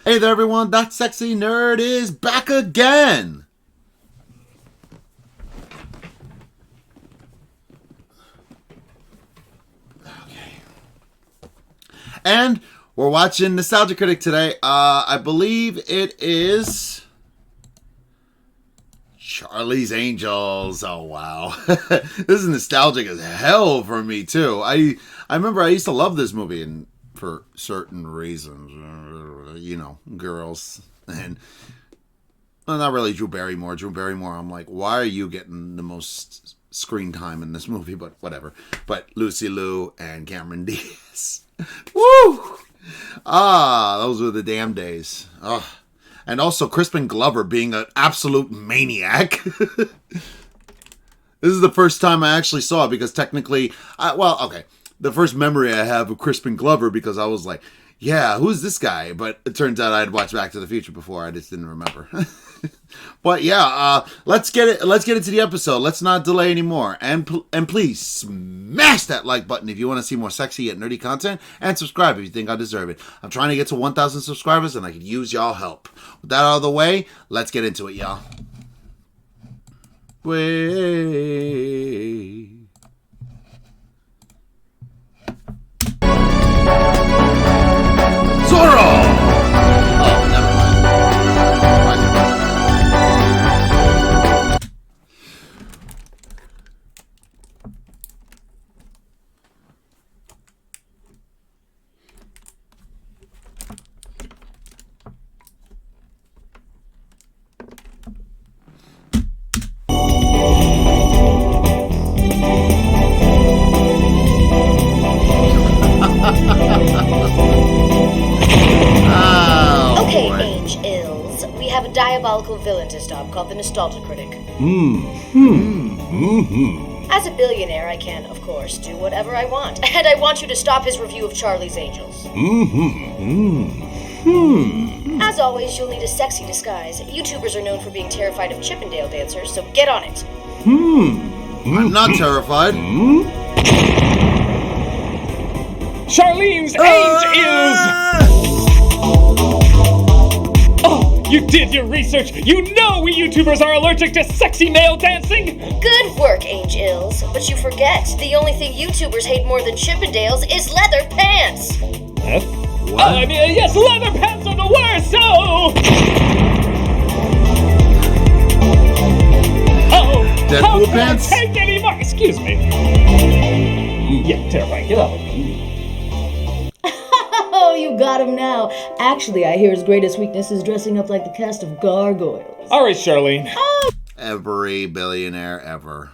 Hey there, everyone. That sexy nerd is back again. Okay. And we're watching Nostalgia Critic today. I believe it is Charlie's Angels. Oh, wow. This is nostalgic as hell for me, too. I remember I used to love this movie, and for certain reasons, girls, and well, not really Drew Barrymore. I'm like, why are you getting the most screen time in this movie? But whatever. But Lucy Liu and Cameron Diaz. Woo! Those were the damn days. And also Crispin Glover being an absolute maniac. This is the first time I actually saw it because technically, the first memory I have of Crispin Glover, because I was like, yeah, who's this guy? But it turns out I had watched Back to the Future before. I just didn't remember. But yeah, let's get into the episode. Let's not delay anymore. And please smash that like button if you want to see more sexy yet nerdy content, and subscribe if you think I deserve it. I'm trying to get to 1,000 subscribers, and I could use y'all help. With that out of the way, let's get into it, y'all. Wait. Zorro! Oh, never diabolical villain to stop called the Nostalgia Critic. As a billionaire, I can, of course, do whatever I want, and I want you to stop his review of Charlie's Angels. As always, you'll need a sexy disguise. YouTubers are known for being terrified of Chippendale dancers, so get on it. I'm not terrified. Charlene's Angels! You did your research! You know we YouTubers are allergic to sexy male dancing! Good work, Angels. But you forget, the only thing YouTubers hate more than Chippendales is leather pants! Huh? What? Yes, leather pants are the worst, so... Deadpool pants? How can I take any more? Excuse me. Yeah, terrifying. Get off. Oh, you got him now. Actually, I hear his greatest weakness is dressing up like the cast of Gargoyles. All right, Charlene. Every billionaire ever.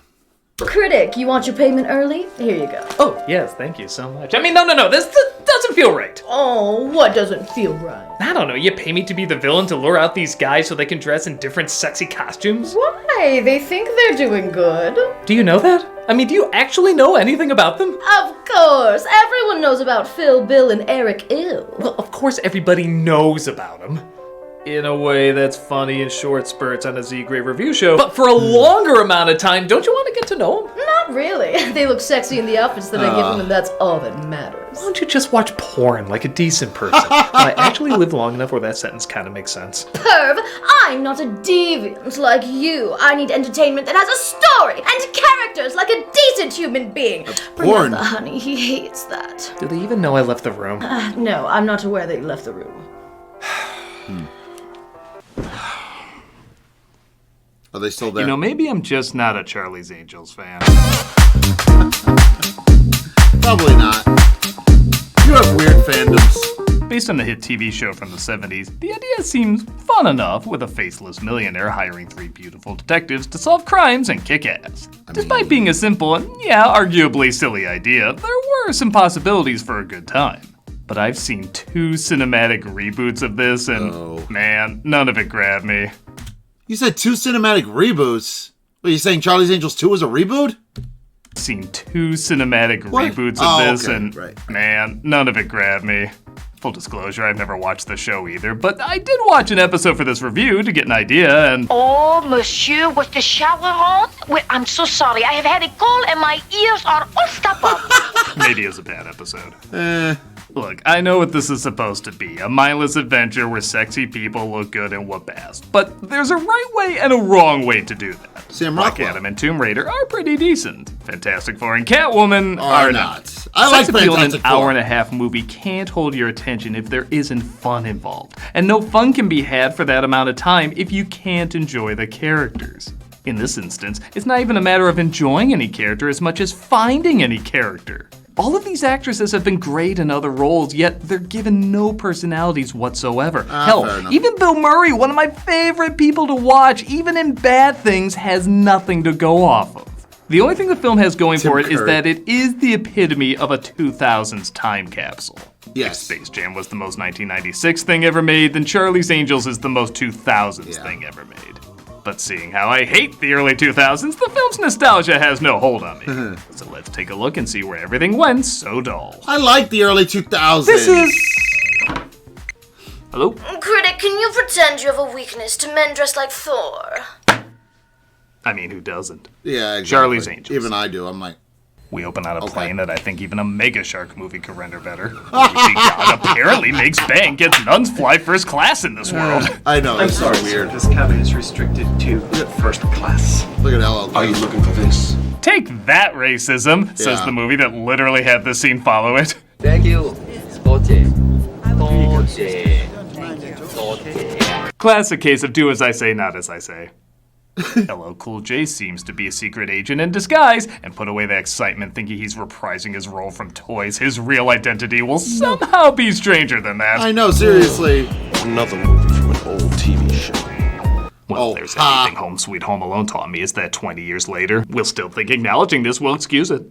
Critic, you want your payment early? Here you go. Oh, yes, thank you so much. No, this doesn't feel right. Oh, what doesn't feel right? I don't know, you pay me to be the villain to lure out these guys so they can dress in different sexy costumes? Why? They think they're doing good. Do you know that? Do you actually know anything about them? Of course. Everyone knows about Phil, Bill, and Eric Ill. Well, of course everybody knows about them. In a way that's funny in short spurts on a Z-grade review show. But for a longer amount of time, don't you want to get to know them? Not really. They look sexy in the outfits that I give them, and that's all that matters. Why don't you just watch porn like a decent person? I actually lived long enough where that sentence kind of makes sense. Perv, I'm not a deviant like you. I need entertainment that has a story and characters like a decent human being. Bring out the honey, he hates that. Do they even know I left the room? No, I'm not aware that you left the room. Are they still there? Maybe I'm just not a Charlie's Angels fan. Probably not. You have weird fandoms. Based on the hit TV show from the 70s, the idea seems fun enough with a faceless millionaire hiring 3 beautiful detectives to solve crimes and kick ass. Despite being a simple and, arguably silly idea, there were some possibilities for a good time. But I've seen 2 cinematic reboots of this and, man, none of it grabbed me. You said 2 cinematic reboots? What, are you saying Charlie's Angels 2 is a reboot? Seen 2 cinematic reboots of this and, man, none of it grabbed me. Full disclosure, I've never watched the show either, but I did watch an episode for this review to get an idea and... Oh, monsieur, was the shower on? Well, I'm so sorry. I have had a cold and my ears are all stopped up. Maybe it's a bad episode. Look, I know what this is supposed to be, a mindless adventure where sexy people look good and whoop ass. But there's a right way and a wrong way to do that. Sam Black Rockwell. Adam and Tomb Raider are pretty decent. Fantastic Four and Catwoman Are are not. I like Sex appeal in an Fantastic Four. hour and a half movie can't hold your attention if there isn't fun involved. And no fun can be had for that amount of time if you can't enjoy the characters. In this instance, it's not even a matter of enjoying any character as much as finding any character. All of these actresses have been great in other roles, yet they're given no personalities whatsoever. fair Hell, enough. even Bill Murray, one of my favorite people to watch, even in bad things, has nothing to go off of. The only thing the film has going Tim for it is Curry. that it is the epitome of a 2000s time capsule. Yes. If Space Jam was the most 1996 thing ever made, then Charlie's Angels is the most 2000s Yeah. thing ever made. But seeing how I hate the early 2000s, the film's nostalgia has no hold on me. So let's take a look and see where everything went so dull. I like the early 2000s. This is... Hello? Critic, can you pretend you have a weakness to men dressed like Thor? I mean, who doesn't? Yeah, exactly. Charlie's Angels. Even I do. I'm like, We open on a Okay. plane that I think even a Mega Shark movie could render better. Lazy God apparently makes bank gets nuns fly first class in this world. I know. I'm it's sorry, so weird. sir. This cabin is restricted to first class. Look at LL. Are you looking for this? Take that, racism, says Yeah. the movie that literally had this scene follow it. Thank you. Sporty. Classic case of do as I say, not as I say. LL Cool J seems to be a secret agent in disguise, and put away the excitement thinking he's reprising his role from Toys. His real identity will somehow be stranger than that. I know, seriously. Another movie from an old TV show. Well, Oh, there's ha. anything Home Sweet Home Alone taught me is that 20 years later, we'll still think acknowledging this will excuse it.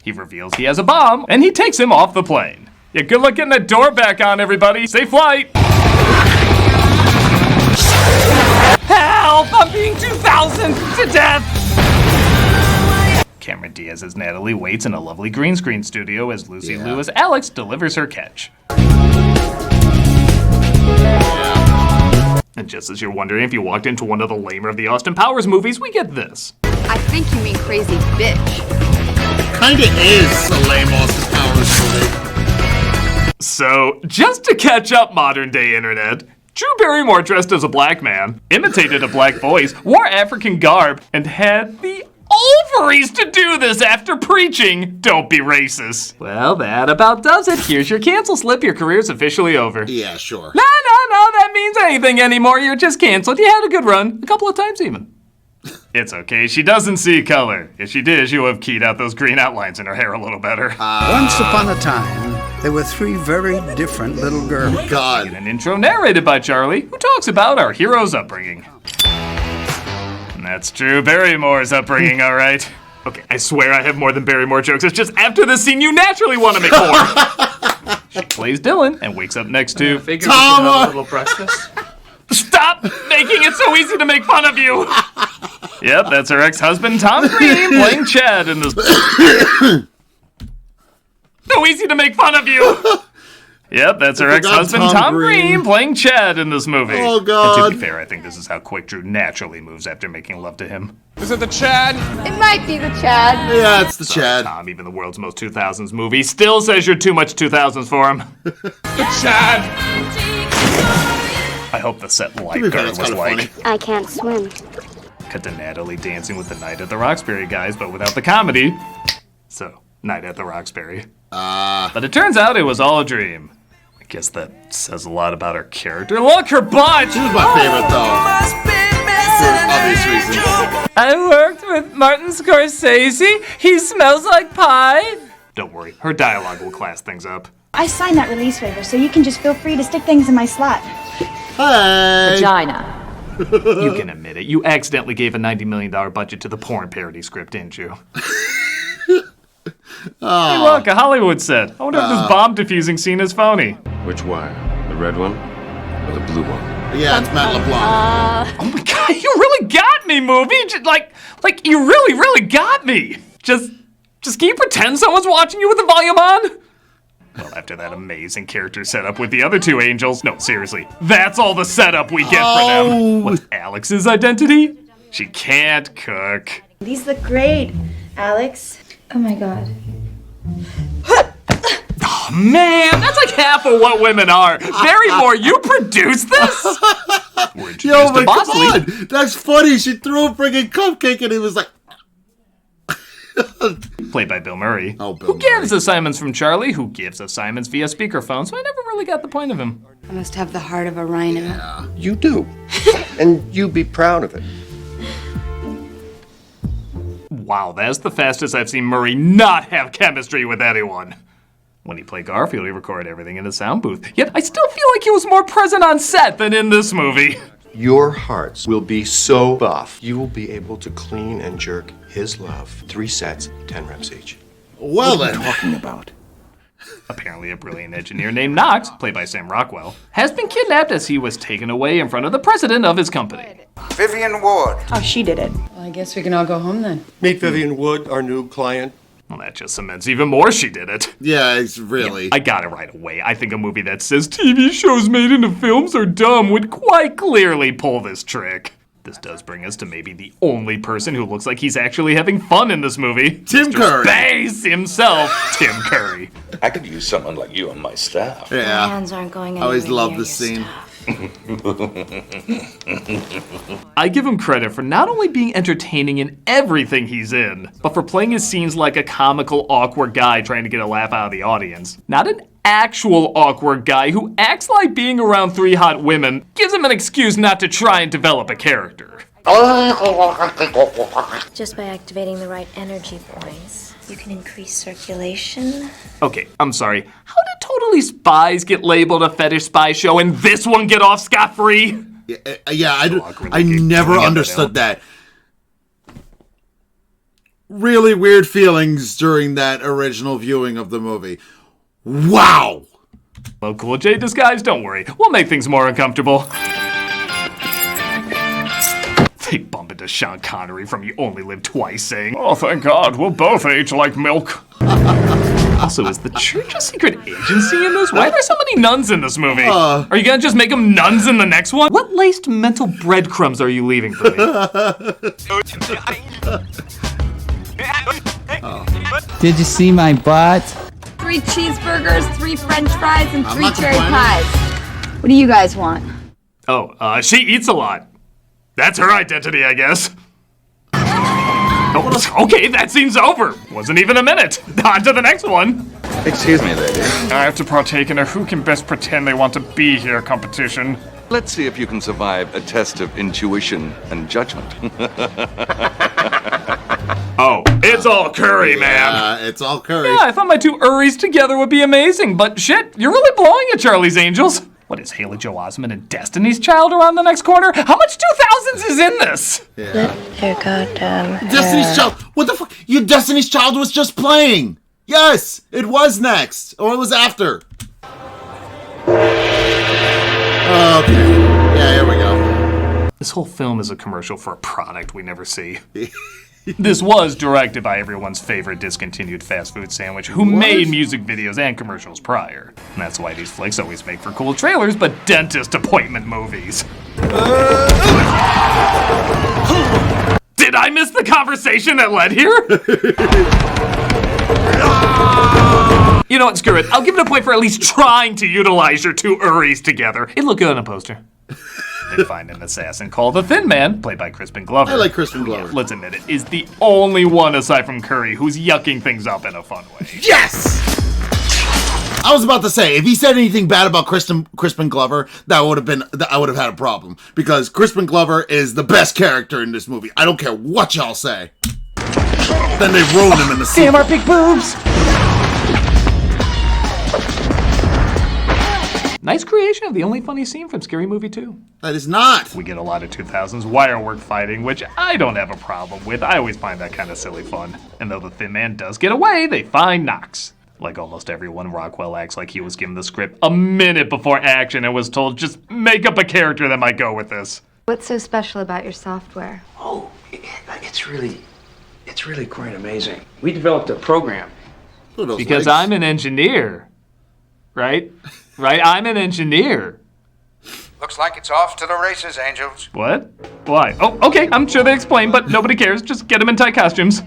He reveals he has a bomb, and he takes him off the plane. Yeah, good luck getting that door back on, everybody. Safe flight. Help! I'm being 2000 to death! Cameron Diaz as Natalie waits in a lovely green screen studio as Lucy Liu as Alex delivers her catch. And just as you're wondering if you walked into one of the lamer of the Austin Powers movies, we get this. I think you mean crazy bitch. Kinda is a lame Austin Powers movie. So, just to catch up, modern day internet, Drew Barrymore dressed as a black man, imitated a black voice, wore African garb, and had the ovaries to do this after preaching, "Don't be racist." Well, that about does it. Here's your cancel slip. Your career's officially over. Yeah, sure. No, that means anything anymore. You're just canceled. You had a good run. A couple of times even. It's okay. She doesn't see color. If she did, she would have keyed out those green outlines in her hair a little better. Once upon a time, there were three very different little girls. God. An intro narrated by Charlie, who talks about our hero's upbringing. And that's Drew Barrymore's upbringing, all right. Okay, I swear I have more than Barrymore jokes. It's just after this scene, you naturally want to make more. She plays Dylan and wakes up next to... Figure we should have a little breakfast. Stop making it so easy to make fun of you! Yep, that's her ex-husband Tom Green playing Chad in this... So easy to make fun of you! Yep, that's her I forgot ex-husband Tom Tom Green. Green playing Chad in this movie. Oh, And God. to be fair, I think this is how quick Drew naturally moves after making love to him. Is it the Chad? It might be the Chad. Yeah, it's the Chad. Tom, even the world's most 2000s movie, still says you're too much 2000s for him. The Chad! I hope the set To be fair, lifeguard that's was kind of like... funny. I can't swim. Cut to Natalie dancing with the Night at the Roxbury guys, but without the comedy. So, Night at the Roxbury. But it turns out it was all a dream. I guess that says a lot about her character. Look, her butt! She was my favorite, though. For obvious reasons. I worked with Martin Scorsese. He smells like pie. Don't worry, her dialogue will class things up. I signed that release waiver, so you can just feel free to stick things in my slot. Hey! Vagina. You can admit it. You accidentally gave a $90 million budget to the porn parody script, didn't you? Hey, look, a Hollywood set. I wonder if this bomb defusing scene is phony. Which wire? The red one or the blue one? Yeah, it's Matt LeBlanc. Oh my god, you really got me, movie! Like you really got me! Just can you pretend someone's watching you with the volume on? Well, after that amazing character setup with the other two angels, no, seriously, that's all the setup we get for them. What's Alex's identity? She can't cook. These look great, Alex. Oh my god. Man, that's like half of what women are. Barrymore, you produced this? We're introduced Yo, to but come Bosley. on! That's funny. She threw a freaking cupcake and he was like... Played by Bill Murray. Oh, Bill Who gives assignments from Charlie? Who gives assignments via speakerphone? So I never really got the point of him. I must have the heart of a rhino. You do. And you be proud of it. Wow, that's the fastest I've seen Murray not have chemistry with anyone. When he played Garfield, he recorded everything in a sound booth. Yet I still feel like he was more present on set than in this movie. Your hearts will be so buff, you will be able to clean and jerk his love. 3 sets, 10 reps each. Well then. Talking about. Apparently a brilliant engineer named Knox, played by Sam Rockwell, has been kidnapped as he was taken away in front of the president of his company. Vivian Ward. Oh, she did it. Well, I guess we can all go home then. Meet Vivian Wood, our new client. Well, that just cements even more she did it. Yeah, it's really... I got it right away. I think a movie that says TV shows made into films are dumb would quite clearly pull this trick. This does bring us to maybe the only person who looks like he's actually having fun in this movie. Tim Curry. Space himself, Tim Curry. I could use someone like you on my staff. Yeah. My hands aren't going I always anywhere love near this your scene. stuff. I give him credit for not only being entertaining in everything he's in, but for playing his scenes like a comical, awkward guy trying to get a laugh out of the audience. Not an actual awkward guy who acts like being around 3 hot women gives him an excuse not to try and develop a character. Just by activating the right energy points, you can increase circulation. Okay, I'm sorry. How did Totally Spies get labeled a fetish spy show and this one get off scot-free? I never understood that. Really weird feelings during that original viewing of the movie. Wow! Well, Cool J disguise, don't worry. We'll make things more uncomfortable. They bump into Sean Connery from You Only Live Twice saying, "Oh, thank God, we'll both age like milk." Also, is the church a secret agency in this? Why are there so many nuns in this movie? Are you gonna just make them nuns in the next one? What laced mental breadcrumbs are you leaving for me? Did you see my butt? 3 cheeseburgers, 3 french fries, and 3 not cherry complaining. pies. What do you guys want? Oh, she eats a lot. That's her identity, I guess. Oh, okay, that scene's over. Wasn't even a minute. On to the next one. Excuse me, lady. I have to partake in a who can best pretend they want to be here competition. Let's see if you can survive a test of intuition and judgment. Oh, it's all Curry, man. It's all Curry. Yeah, I thought my 2 Uris together would be amazing, but shit, you're really blowing it, Charlie's Angels. What is Haley Joel Osment and Destiny's Child around the next corner? How much 2000s is in this? Your goddamn Destiny's Child. What the fuck? Your Destiny's Child was just playing. Yes, it was next, or it was after. Okay. Yeah, here we go. This whole film is a commercial for a product we never see. This was directed by everyone's favorite discontinued fast food sandwich who made music videos and commercials prior. And that's why these flicks always make for cool trailers, but dentist appointment movies. Did I miss the conversation that led here? You know what, screw it. I'll give it a point for at least trying to utilize your 2 Uris together. It looked good on a poster. They find an assassin called the Thin Man, played by Crispin Glover. I like Crispin Glover. Let's admit it, is the only one aside from Curry who's yucking things up in a fun way. Yes! I was about to say, if he said anything bad about Crispin Glover, I would have had a problem. Because Crispin Glover is the best character in this movie. I don't care what y'all say. Then they ruined him in the sequel. Damn our big boobs! Nice creation of the only funny scene from Scary Movie 2. That is not. We get a lot of 2000s wire work fighting, which I don't have a problem with. I always find that kind of silly fun. And though the Thin Man does get away, they find Knox. Like almost everyone, Rockwell acts like he was given the script a minute before action and was told, just make up a character that might go with this. What's so special about your software? Oh, it's really quite amazing. We developed a program. Because I'm an engineer. Right? Right? I'm an engineer. Looks like it's off to the races, Angels. What? Why? Oh, okay, I'm sure they explain, but nobody cares. Just get them in tight costumes.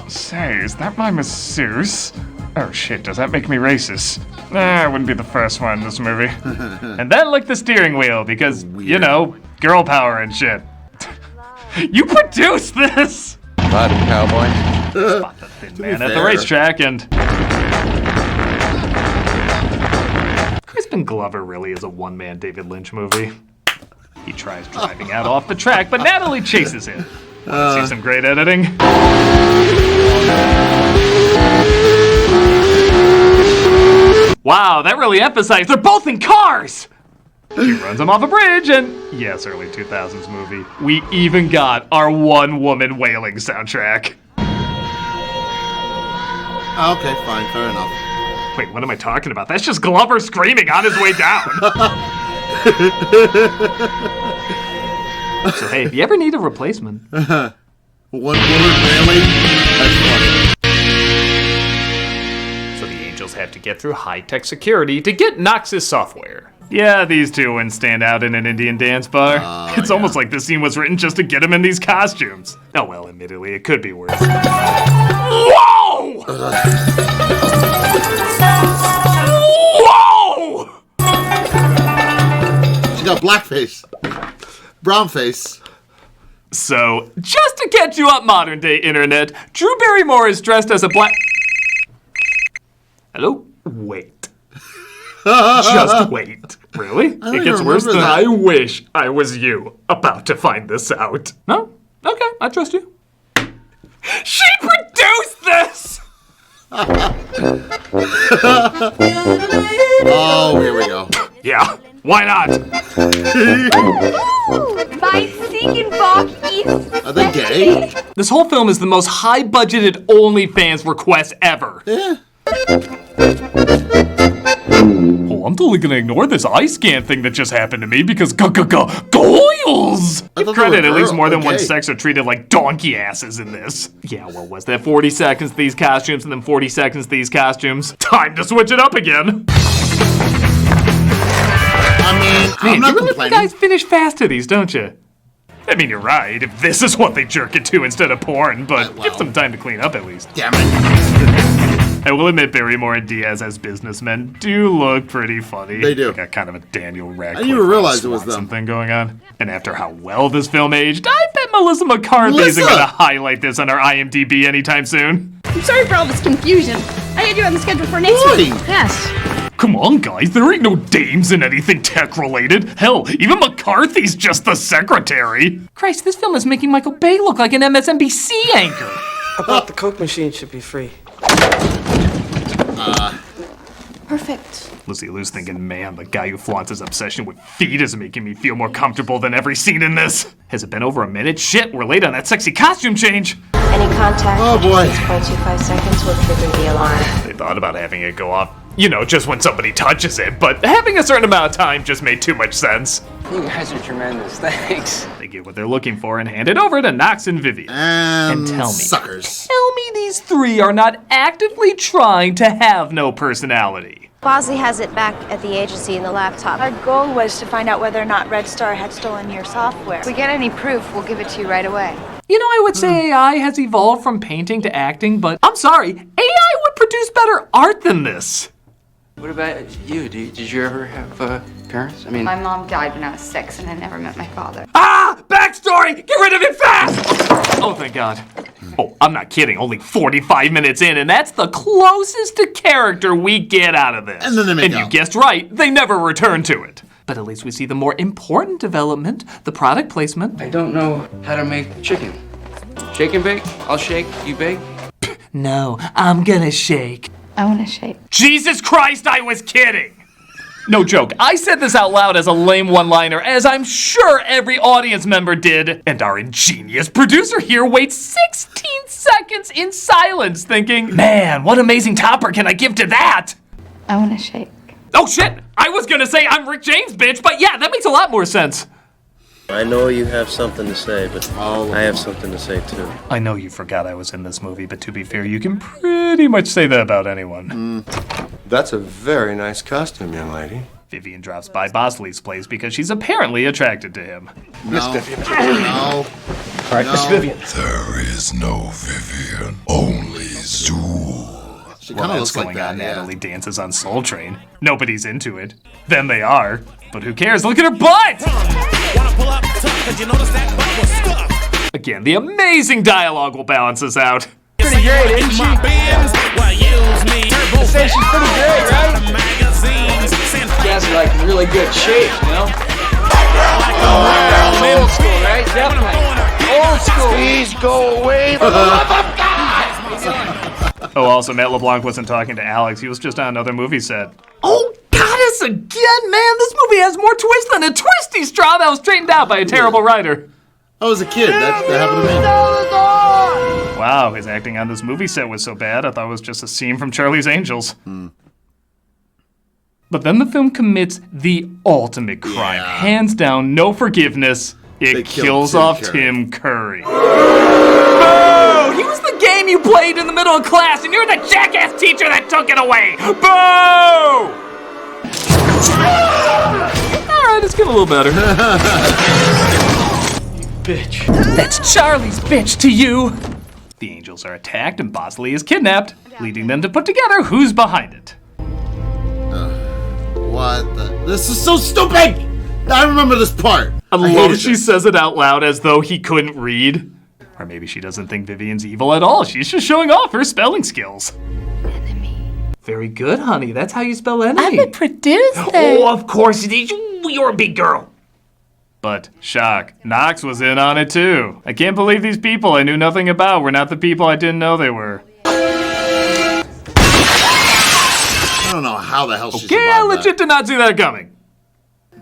Say, is that my masseuse? Oh shit, does that make me racist? Nah, I wouldn't be the first one in this movie. And then lick the steering wheel because, you know, girl power and shit. You produced this! Lot of cowboy. Spot the thin man at the racetrack and... Crispin Glover really is a one-man David Lynch movie. He tries driving out off the track, but Natalie chases him. Want to see some great editing? Wow, that really emphasized they're both in cars! She runs him off a bridge, and yes, early 2000s movie. We even got our one-woman wailing soundtrack. Okay, fine, fair enough. Wait, what am I talking about? That's just Glover screaming on his way down. So hey, if you ever need a replacement. One woman wailing? That's funny. So the angels have to get through high-tech security to get Nox's software. Yeah, these two wouldn't stand out in an Indian dance bar. It's almost like this scene was written just to get him in these costumes. Oh well, admittedly, it could be worse. Whoa! Whoa! She got blackface. Brown face. So, just to catch you up, modern day internet, Drew Barrymore is dressed as a black... Hello? Wait. Just wait. Really? It gets worse than that. I wish I was you about to find this out. No? Okay, I trust you. She produced this! Oh, here we go. Yeah, why not? My singing bach is Are they gay? This whole film is the most high-budgeted OnlyFans request ever. Yeah. Oh, I'm totally gonna ignore this eye scan thing that just happened to me because goils! Give credit, at least more than one sex are treated like donkey asses in this. Yeah, what was that? 40 seconds to these costumes and then 40 seconds to these costumes. Time to switch it up again. I mean, I'm not you really complaining. guys finish fast to these, don't you? I mean, you're right, if this is what they jerk it to instead of porn, but give them time to clean up at least. Damn it. I will admit Barrymore and Diaz as businessmen do look pretty funny. They do. They got kind of a Daniel Radcliffe I didn't even realize it was them. something going on. And after how well this film aged, I bet Melissa McCarthy isn't going to highlight this on our IMDb anytime soon. I'm sorry for all this confusion. I had you on the schedule for next week. Yes. Come on, guys, there ain't no dames in anything tech-related. Hell, even McCarthy's just the secretary. Christ, this film is making Michael Bay look like an MSNBC anchor. I thought the Coke machine should be free. Perfect. Lucy Lou's thinking, man, the guy who flaunts his obsession with feet is making me feel more comfortable than every scene in this. Has it been over a minute? Shit, we're late on that sexy costume change. Any contact Oh, boy. 6.25 seconds will trigger the alarm. They thought about having it go off, you know, just when somebody touches it, but having a certain amount of time just made too much sense. You guys are tremendous. Thanks. They get what they're looking for and hand it over to Knox and Vivian. And tell me. Suckers. Tell me these three are not actively trying to have no personality. Bosley has it back at the agency in the laptop. Our goal was to find out whether or not Red Star had stolen your software. If we get any proof, we'll give it to you right away. You know, I would say AI has evolved from painting to acting, but I'm sorry, AI would produce better art than this. What about you? Did you ever have parents? I mean, My mom died when I was 6 and I never met my father. Ah! Backstory! Get rid of it fast! Oh, thank God. Oh, I'm not kidding. Only 45 minutes in, and that's the closest to character we get out of this. And then they make And you out. guessed right, they never return to it. But at least we see the more important development, the product placement. I don't know how to make chicken. Shake and bake? I'll shake, you bake? No, I'm gonna shake. I want to shake. Jesus Christ, I was kidding! No joke, I said this out loud as a lame one-liner, as I'm sure every audience member did. And our ingenious producer here waits 16 seconds in silence thinking, man, what amazing topper can I give to that? I want to shake. Oh shit! I was gonna say I'm Rick James, bitch, but yeah, that makes a lot more sense. I know you have something to say, but I have something to say too. I know you forgot I was in this movie, but to be fair, you can pretty much say that about anyone. That's a very nice costume, young lady. Vivian drops by Bosley's place because she's apparently attracted to him. No. Miss Vivian. No. All right, Miss No. Vivian. There is no Vivian, only Zool. She Well, kind of that's looks like going on. that. Yeah. Natalie dances on Soul Train. Nobody's into it. Then they are. But who cares? Look at her butt! Again, the amazing dialogue will balance us out. Pretty great, isn't she? I'd say she's pretty great, right? You guys are like in really good shape, you know? Old school, right? Definitely. Old school. Please go away for the love of God! Oh, also, Matt LeBlanc wasn't talking to Alex. He was just on another movie set. Oh, goddess again, man! This movie has more twist than a twisty straw that was straightened out by a terrible writer. I was a kid. That happened to me. Wow, his acting on this movie set was so bad, I thought it was just a scene from Charlie's Angels. But then the film commits the ultimate crime. Yeah. Hands down, no forgiveness. It They killed kills Tim off Curry. Tim Curry. Oh, he was the game you played in the middle of class, and you're the jackass teacher that took it away. Boo! All right, it's getting a little better. Bitch. That's Charlie's bitch to you. The Angels are attacked and Bosley is kidnapped, leading them to put together who's behind it. What the? This is so stupid! I remember this part. I love hated she this. says it out loud as though he couldn't read. Or maybe she doesn't think Vivian's evil at all. She's just showing off her spelling skills. Very good, honey. That's how you spell enemy. I'm a producer. Oh, of course it is. You're a big girl. But, shock, Knox was in on it too. I can't believe these people I knew nothing about were not the people I didn't know they were. I don't know how the hell she Okay, I survived legit did not see that coming.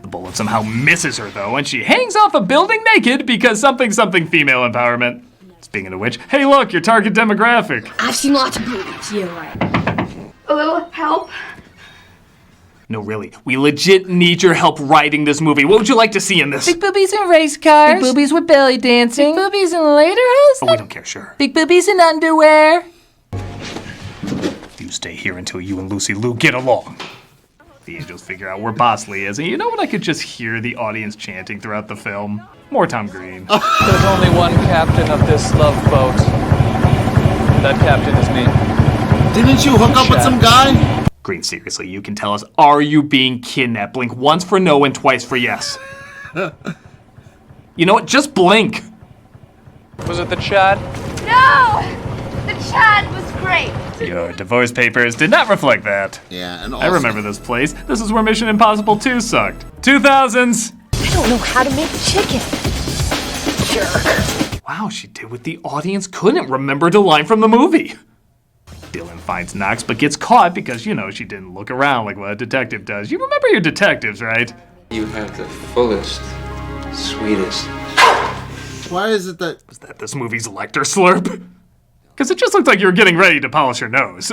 The bullet somehow misses her though, and she hangs off a building naked because something female empowerment. Speaking of which, hey look, your target demographic. I've seen lots of movies. Yeah, right. A little help? No, really, we legit need your help writing this movie. What would you like to see in this? Big boobies in race cars. Big boobies with belly dancing. Big boobies in later Oh, house. we don't care, sure. Big boobies in underwear. You stay here until you and Lucy Liu get along. The Angels figure out where Bosley is, and you know what? I could just hear the audience chanting throughout the film. More Tom Green. There's only one captain of this love boat. That captain is me. Didn't you hook up with some guy? Green, seriously, you can tell us, are you being kidnapped? Blink once for no and twice for yes. You know what? Just blink. Was it the Chad? No! The Chad was great. Your divorce papers did not reflect that. Yeah, and I remember this place. This is where Mission Impossible 2 sucked. 2000s. I don't know how to make chicken. Jerk. Wow, she did what the audience couldn't. Remembered a line from the movie. Dylan finds Knox but gets caught because, you know, she didn't look around like what a detective does. You remember your detectives, right? You have the fullest, sweetest. Why is it that... Was that this movie's Lecter slurp? Because it just looked like you were getting ready to polish your nose.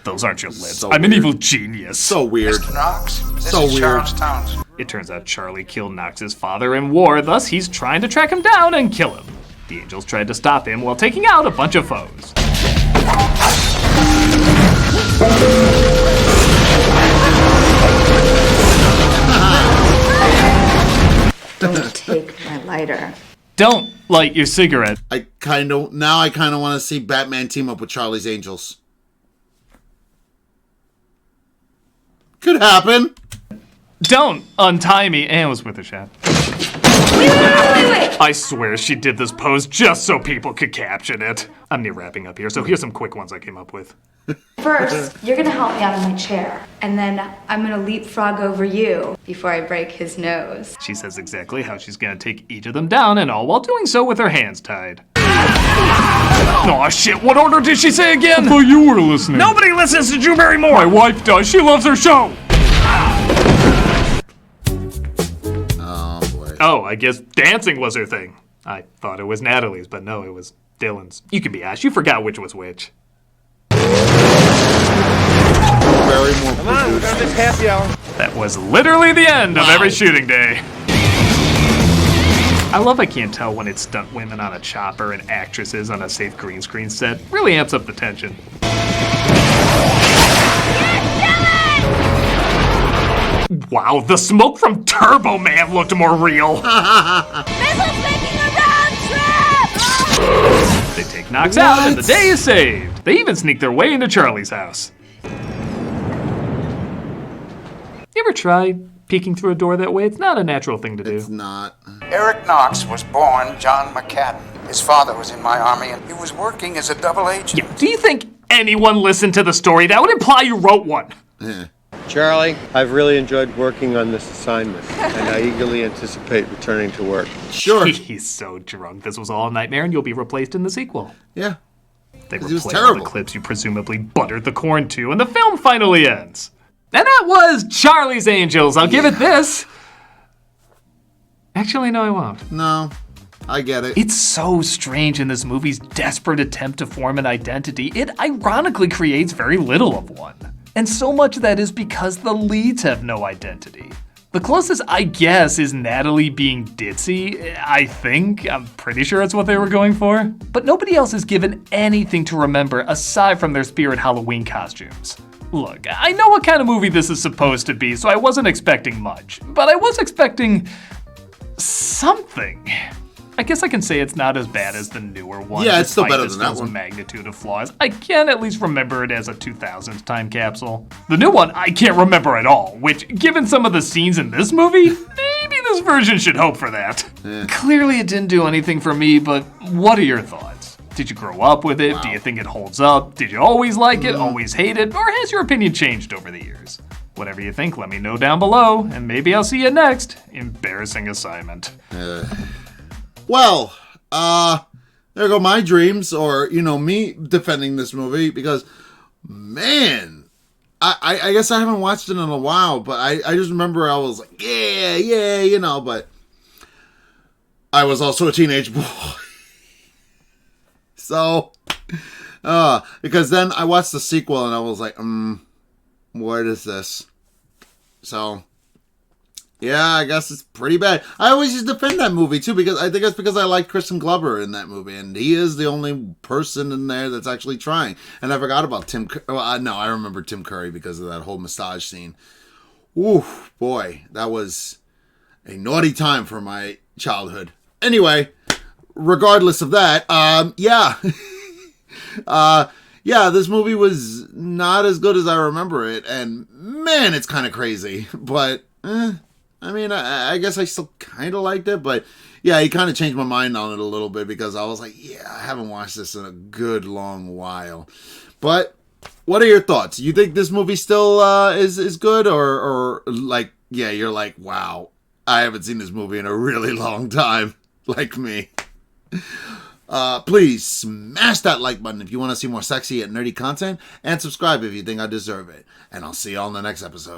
Those aren't your lips. So I'm an weird. evil genius. So weird. Knox, this So is weird. Charles Towns. It turns out Charlie killed Knox's father in war, thus he's trying to track him down and kill him. The Angels tried to stop him while taking out a bunch of foes. Don't take my lighter. Don't light your cigarette. I kind of want to see Batman team up with Charlie's Angels. Could happen. Don't untie me. And it was with a shot. Wait. I swear she did this pose just so people could caption it. I'm near wrapping up here, so here's some quick ones I came up with. First, you're gonna help me out of my chair, and then I'm gonna leapfrog over you before I break his nose. She says exactly how she's gonna take each of them down, and all while doing so with her hands tied. Aw, shit, what order did she say again? I thought you were listening. Nobody listens to Drew Barrymore! My wife does, she loves her show! Oh, boy. Oh, I guess dancing was her thing. I thought it was Natalie's, but no, it was Dylan's. You can be Ash, you forgot which was which. Barrymore Come on, we're gonna miss happy hour. That was literally the end of every shooting day. I love I can't tell when it's stunt women on a chopper and actresses on a safe green screen set. Really amps up the tension. Wow, the smoke from Turbo Man looked more real. Missile's making a round trip! They take Knox out and the day is saved. They even sneak their way into Charlie's house. You ever try peeking through a door that way? It's not a natural thing to do. It's not. Eric Knox was born John McCadden. His father was in my army, and he was working as a double agent. Yeah, do you think anyone listened to the story? That would imply you wrote one. Charlie, I've really enjoyed working on this assignment, and I eagerly anticipate returning to work. Sure. He's so drunk. This was all a nightmare, and you'll be replaced in the sequel. Yeah. They It was replay all terrible. the clips you presumably buttered the corn to, and the film finally ends. And that was Charlie's Angels. I'll give it this. Actually, no, I won't. No, I get it. It's so strange in this movie's desperate attempt to form an identity. It ironically creates very little of one. And so much of that is because the leads have no identity. The closest, I guess, is Natalie being ditzy, I think. I'm pretty sure it's what they were going for. But nobody else is given anything to remember aside from their Spirit Halloween costumes. Look, I know what kind of movie this is supposed to be, so I wasn't expecting much. But I was expecting something. I guess I can say it's not as bad as the newer one. Yeah, it's still despite better this than that film's one. magnitude of flaws. I can at least remember it as a 2000s time capsule. The new one, I can't remember at all, which, given some of the scenes in this movie, maybe this version should hope for that. Clearly it didn't do anything for me, but what are your thoughts? Did you grow up with it? Wow. Do you think it holds up? Did you always like it, always hate it, or has your opinion changed over the years? Whatever you think, let me know down below, and maybe I'll see you next embarrassing assignment. Well, there go my dreams, or, me defending this movie, because, man, I guess I haven't watched it in a while, but I just remember I was like, yeah, but I was also a teenage boy. So, because then I watched the sequel and I was like, what is this? So, yeah, I guess it's pretty bad. I always just defend that movie too, because I think it's because I like Kristen Glover in that movie, and he is the only person in there that's actually trying. And I forgot about Tim. No, I remember Tim Curry because of that whole massage scene. Ooh, boy, that was a naughty time for my childhood. Anyway, regardless of that, this movie was not as good as I remember it, and man, it's kind of crazy. But I guess I still kind of liked it, but yeah, he kind of changed my mind on it a little bit because I was like, I haven't watched this in a good long while. But what are your thoughts? You think this movie still is good, or like, you're like, wow, I haven't seen this movie in a really long time, like me. Please smash that like button if you want to see more sexy and nerdy content, and subscribe if you think I deserve it. And I'll see you all in the next episode.